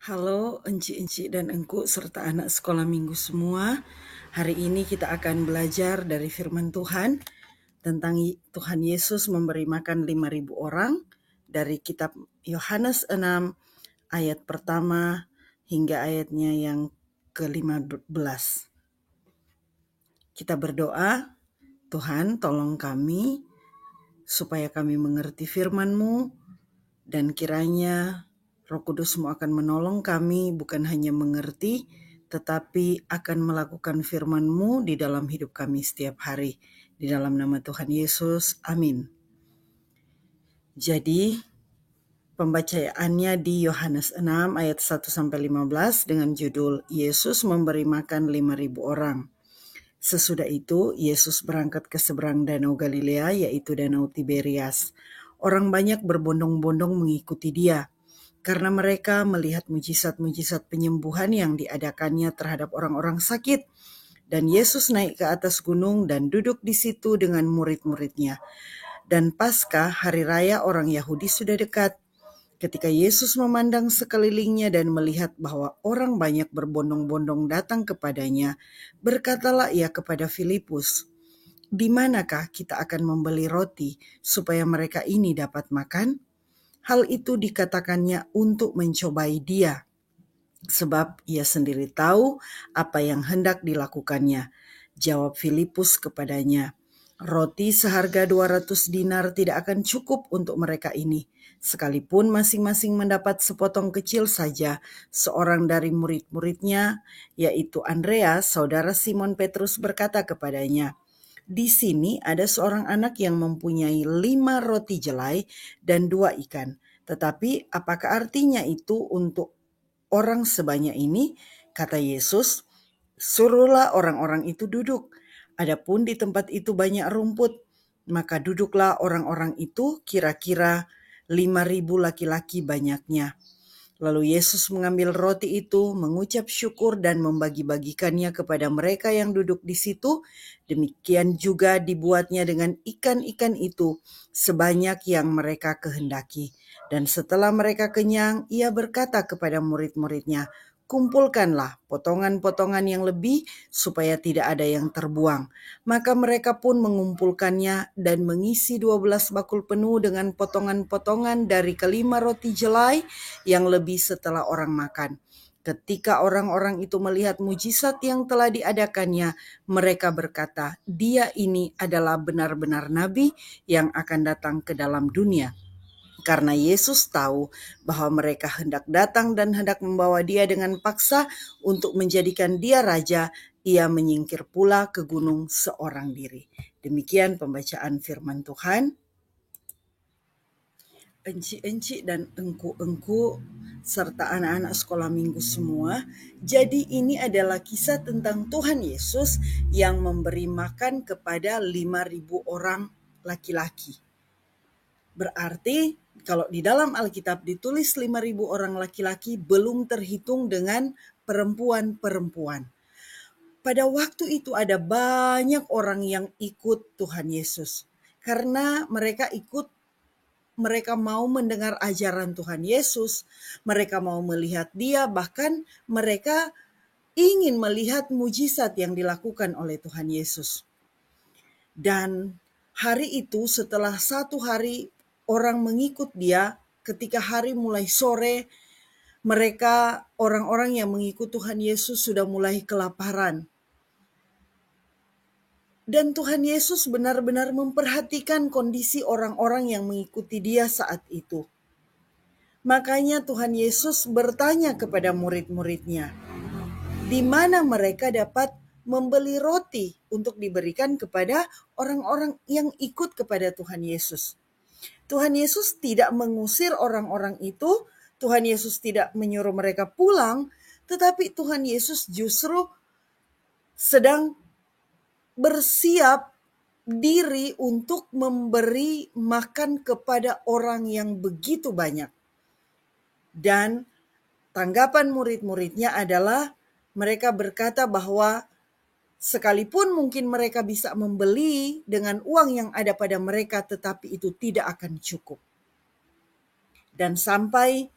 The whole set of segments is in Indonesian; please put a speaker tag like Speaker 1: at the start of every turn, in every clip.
Speaker 1: Halo enci-enci dan engku serta anak sekolah minggu semua. Hari ini kita akan belajar dari firman Tuhan tentang Tuhan Yesus memberi makan 5.000 orang dari kitab Yohanes 6 ayat pertama hingga ayatnya yang ke-15. Kita berdoa, Tuhan tolong kami supaya kami mengerti firman-Mu dan kiranya Roh Kudus-Mu akan menolong kami bukan hanya mengerti, tetapi akan melakukan firman-Mu di dalam hidup kami setiap hari. Di dalam nama Tuhan Yesus, amin. Jadi, pembacaannya di Yohanes 6 ayat 1-15 dengan judul Yesus memberi makan 5.000 orang. Sesudah itu, Yesus berangkat ke seberang Danau Galilea, yaitu Danau Tiberias. Orang banyak berbondong-bondong mengikuti dia, karena mereka melihat mujizat-mujizat penyembuhan yang diadakannya terhadap orang-orang sakit. Dan Yesus naik ke atas gunung dan duduk di situ dengan murid-muridnya. Dan Paskah, hari raya orang Yahudi, sudah dekat. Ketika Yesus memandang sekelilingnya dan melihat bahwa orang banyak berbondong-bondong datang kepadanya, berkatalah ia kepada Filipus, "Di manakah kita akan membeli roti supaya mereka ini dapat makan?" Hal itu dikatakannya untuk mencobai dia, sebab ia sendiri tahu apa yang hendak dilakukannya. Jawab Filipus kepadanya, "Roti seharga 200 dinar tidak akan cukup untuk mereka ini. Sekalipun masing-masing mendapat sepotong kecil saja." Seorang dari murid-muridnya, yaitu Andreas, saudara Simon Petrus, berkata kepadanya, "Di sini ada seorang anak yang mempunyai 5 roti jelai dan 2 ikan. Tetapi apakah artinya itu untuk orang sebanyak ini?" Kata Yesus, "Suruhlah orang-orang itu duduk. Adapun di tempat itu banyak rumput, maka duduklah orang-orang itu, kira-kira 5.000 laki-laki banyaknya." Lalu Yesus mengambil roti itu, mengucap syukur dan membagi-bagikannya kepada mereka yang duduk di situ. Demikian juga dibuatnya dengan ikan-ikan itu, sebanyak yang mereka kehendaki. Dan setelah mereka kenyang, ia berkata kepada murid-muridnya, "Kumpulkanlah potongan-potongan yang lebih supaya tidak ada yang terbuang." Maka mereka pun mengumpulkannya dan mengisi 12 bakul penuh dengan potongan-potongan dari kelima roti jelai yang lebih setelah orang makan. Ketika orang-orang itu melihat mujizat yang telah diadakannya, mereka berkata, "Dia ini adalah benar-benar nabi yang akan datang ke dalam dunia." Karena Yesus tahu bahwa mereka hendak datang dan hendak membawa dia dengan paksa untuk menjadikan dia raja, ia menyingkir pula ke gunung seorang diri. Demikian pembacaan firman Tuhan. Enci-enci dan engku-engku serta anak-anak sekolah minggu semua. Jadi ini adalah kisah tentang Tuhan Yesus yang memberi makan kepada 5.000 orang laki-laki. Berarti kalau di dalam Alkitab ditulis 5.000 orang laki-laki, belum terhitung dengan perempuan-perempuan. Pada waktu itu ada banyak orang yang ikut Tuhan Yesus. Karena mereka mau mendengar ajaran Tuhan Yesus, mereka mau melihat dia, bahkan mereka ingin melihat mujizat yang dilakukan oleh Tuhan Yesus. Dan hari itu setelah 1 hari orang mengikut dia, ketika hari mulai sore, mereka orang-orang yang mengikut Tuhan Yesus sudah mulai kelaparan. Dan Tuhan Yesus benar-benar memperhatikan kondisi orang-orang yang mengikuti dia saat itu. Makanya Tuhan Yesus bertanya kepada murid-muridnya, di mana mereka dapat membeli roti untuk diberikan kepada orang-orang yang ikut kepada Tuhan Yesus. Tuhan Yesus tidak mengusir orang-orang itu, Tuhan Yesus tidak menyuruh mereka pulang, tetapi Tuhan Yesus justru sedang bersiap diri untuk memberi makan kepada orang yang begitu banyak. Dan tanggapan murid-muridnya adalah mereka berkata bahwa sekalipun mungkin mereka bisa membeli dengan uang yang ada pada mereka, tetapi itu tidak akan cukup. Dan sampai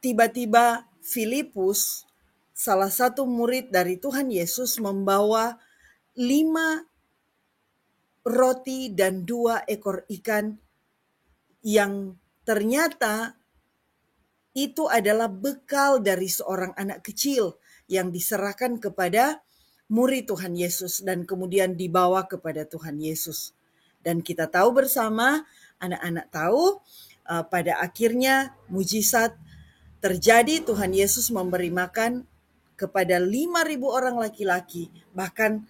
Speaker 1: tiba-tiba Filipus, salah satu murid dari Tuhan Yesus, membawa 5 roti dan 2 ekor ikan yang ternyata itu adalah bekal dari seorang anak kecil yang diserahkan kepada murid Tuhan Yesus dan kemudian dibawa kepada Tuhan Yesus. Dan kita tahu bersama, anak-anak tahu, pada akhirnya mujizat terjadi. Tuhan Yesus memberi makan kepada 5.000 orang laki-laki. Bahkan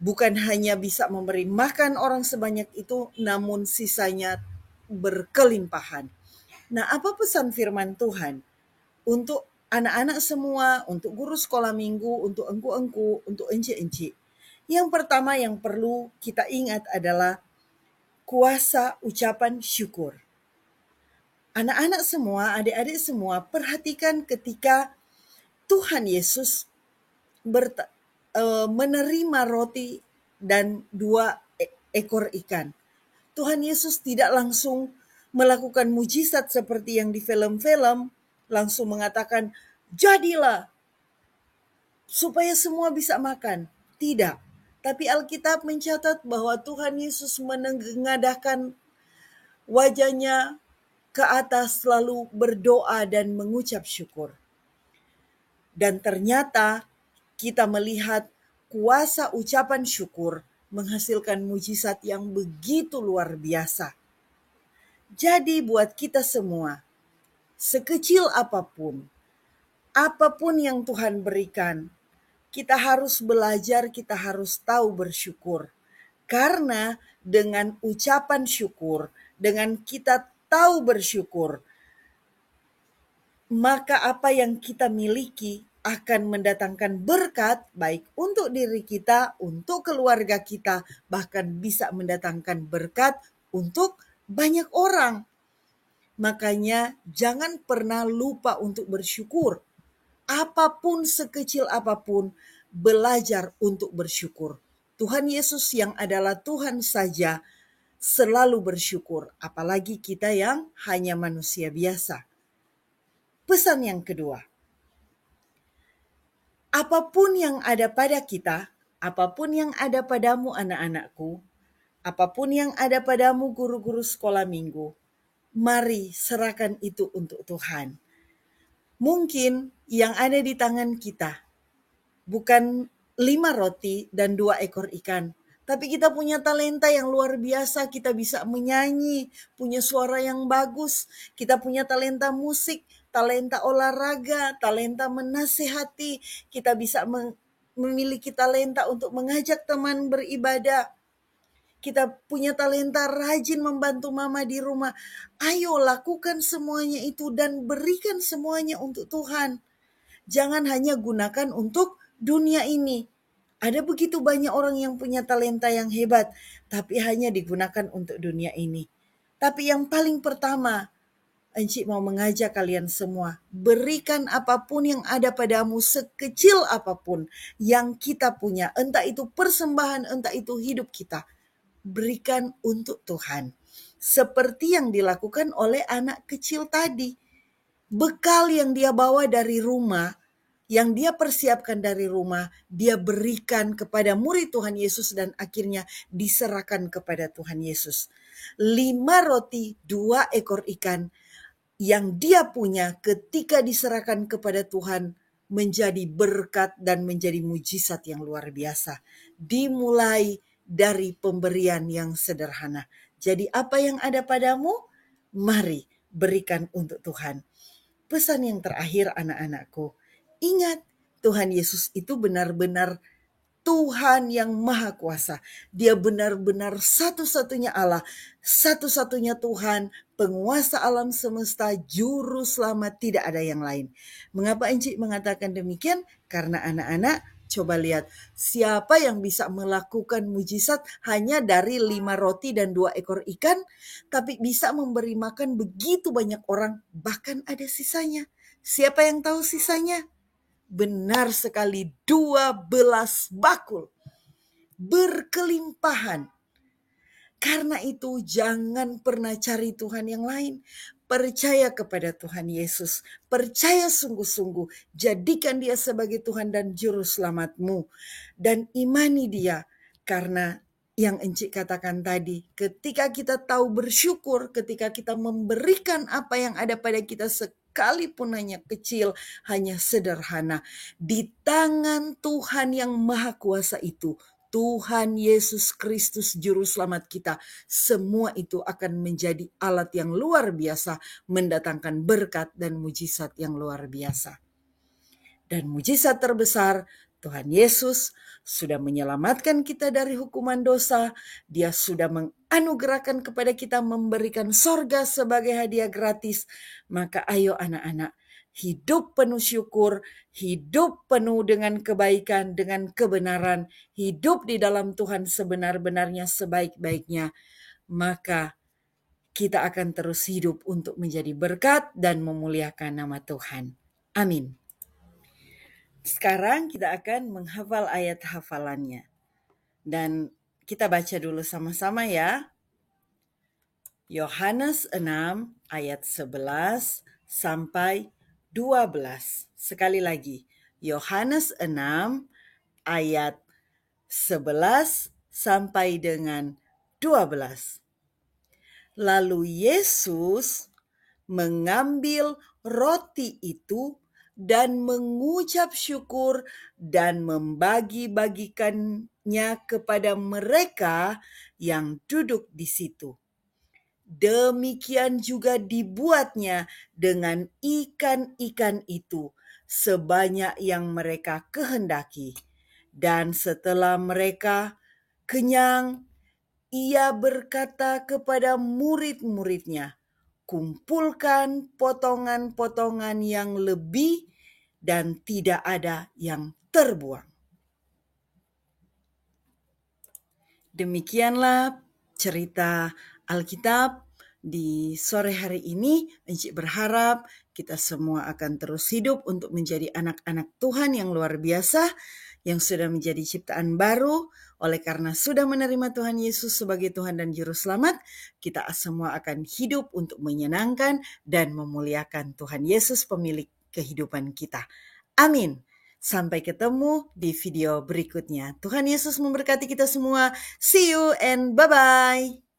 Speaker 1: bukan hanya bisa memberi makan orang sebanyak itu, namun sisanya berkelimpahan. Nah, apa pesan firman Tuhan untuk anak-anak semua, untuk guru sekolah minggu, untuk engku-engku, untuk enci-enci? Yang pertama yang perlu kita ingat adalah kuasa ucapan syukur. Anak-anak semua, adik-adik semua, perhatikan ketika Tuhan Yesus menerima roti dan 2 ekor ikan. Tuhan Yesus tidak langsung melakukan mujizat seperti yang di film-film, langsung mengatakan, jadilah, supaya semua bisa makan. Tidak. Tapi Alkitab mencatat bahwa Tuhan Yesus menengadahkan wajahnya ke atas lalu berdoa dan mengucap syukur. Dan ternyata kita melihat kuasa ucapan syukur menghasilkan mujizat yang begitu luar biasa. Jadi buat kita semua, sekecil apapun yang Tuhan berikan, kita harus belajar, kita harus tahu bersyukur. Karena dengan ucapan syukur, dengan kita tahu bersyukur, maka apa yang kita miliki akan mendatangkan berkat baik untuk diri kita, untuk keluarga kita, bahkan bisa mendatangkan berkat untuk banyak orang. Makanya jangan pernah lupa untuk bersyukur. Apapun, sekecil apapun, belajar untuk bersyukur. Tuhan Yesus yang adalah Tuhan saja selalu bersyukur, apalagi kita yang hanya manusia biasa. Pesan yang kedua, apapun yang ada pada kita, apapun yang ada padamu anak-anakku, apapun yang ada padamu guru-guru sekolah minggu, mari serahkan itu untuk Tuhan. Mungkin yang ada di tangan kita bukan 5 roti dan 2 ekor ikan, tapi kita punya talenta yang luar biasa. Kita bisa menyanyi, punya suara yang bagus, kita punya talenta musik, talenta olahraga, talenta menasihati, kita bisa memiliki talenta untuk mengajak teman beribadah. Kita punya talenta rajin membantu mama di rumah. Ayo lakukan semuanya itu dan berikan semuanya untuk Tuhan. Jangan hanya gunakan untuk dunia ini. Ada begitu banyak orang yang punya talenta yang hebat, tapi hanya digunakan untuk dunia ini. Tapi yang paling pertama, Encik mau mengajak kalian semua, berikan apapun yang ada padamu, sekecil apapun yang kita punya, entah itu persembahan, entah itu hidup kita, berikan untuk Tuhan. Seperti yang dilakukan oleh anak kecil tadi. Bekal yang dia bawa dari rumah, yang dia persiapkan dari rumah, dia berikan kepada murid Tuhan Yesus dan akhirnya diserahkan kepada Tuhan Yesus. 5 roti, 2 ekor ikan yang dia punya ketika diserahkan kepada Tuhan menjadi berkat dan menjadi mujizat yang luar biasa. Dimulai dari pemberian yang sederhana. Jadi apa yang ada padamu, mari berikan untuk Tuhan. Pesan yang terakhir anak-anakku, ingat Tuhan Yesus itu benar-benar Tuhan yang Maha Kuasa. Dia benar-benar satu-satunya Allah, satu-satunya Tuhan, penguasa alam semesta, juru selamat, tidak ada yang lain. Mengapa Encik mengatakan demikian? Karena anak-anak, coba lihat, siapa yang bisa melakukan mujizat hanya dari 5 roti dan 2 ekor ikan, tapi bisa memberi makan begitu banyak orang, bahkan ada sisanya. Siapa yang tahu sisanya? Benar sekali, 12 bakul. Berkelimpahan. Karena itu jangan pernah cari Tuhan yang lain. percaya kepada Tuhan Yesus. Percaya sungguh-sungguh, jadikan dia sebagai Tuhan dan Juru Selamatmu. Dan imani dia, karena yang Encik katakan tadi, ketika kita tahu bersyukur, ketika kita memberikan apa yang ada pada kita sekalipun hanya kecil, hanya sederhana, di tangan Tuhan yang Maha Kuasa itu, Tuhan Yesus Kristus Juru Selamat kita, semua itu akan menjadi alat yang luar biasa, mendatangkan berkat dan mujizat yang luar biasa. Dan mujizat terbesar, Tuhan Yesus sudah menyelamatkan kita dari hukuman dosa. Dia sudah menganugerahkan kepada kita, memberikan sorga sebagai hadiah gratis. Maka ayo anak-anak, hidup penuh syukur, hidup penuh dengan kebaikan, dengan kebenaran, hidup di dalam Tuhan sebenar-benarnya, sebaik-baiknya. Maka kita akan terus hidup untuk menjadi berkat dan memuliakan nama Tuhan. Amin. Sekarang kita akan menghafal ayat hafalannya. Dan kita baca dulu sama-sama ya. Yohanes 6 ayat 11 sampai 12. Sekali lagi, Yohanes 6 ayat 11 sampai dengan 12. Lalu Yesus mengambil roti itu dan mengucap syukur dan membagi-bagikannya kepada mereka yang duduk di situ. Demikian juga dibuatnya dengan ikan-ikan itu sebanyak yang mereka kehendaki. Dan setelah mereka kenyang, ia berkata kepada murid-muridnya, kumpulkan potongan-potongan yang lebih dan tidak ada yang terbuang. Demikianlah cerita Alkitab di sore hari ini. Encik berharap kita semua akan terus hidup untuk menjadi anak-anak Tuhan yang luar biasa, yang sudah menjadi ciptaan baru. Oleh karena sudah menerima Tuhan Yesus sebagai Tuhan dan Juru Selamat, kita semua akan hidup untuk menyenangkan dan memuliakan Tuhan Yesus, pemilik kehidupan kita. Amin. Sampai ketemu di video berikutnya. Tuhan Yesus memberkati kita semua. See you and bye-bye.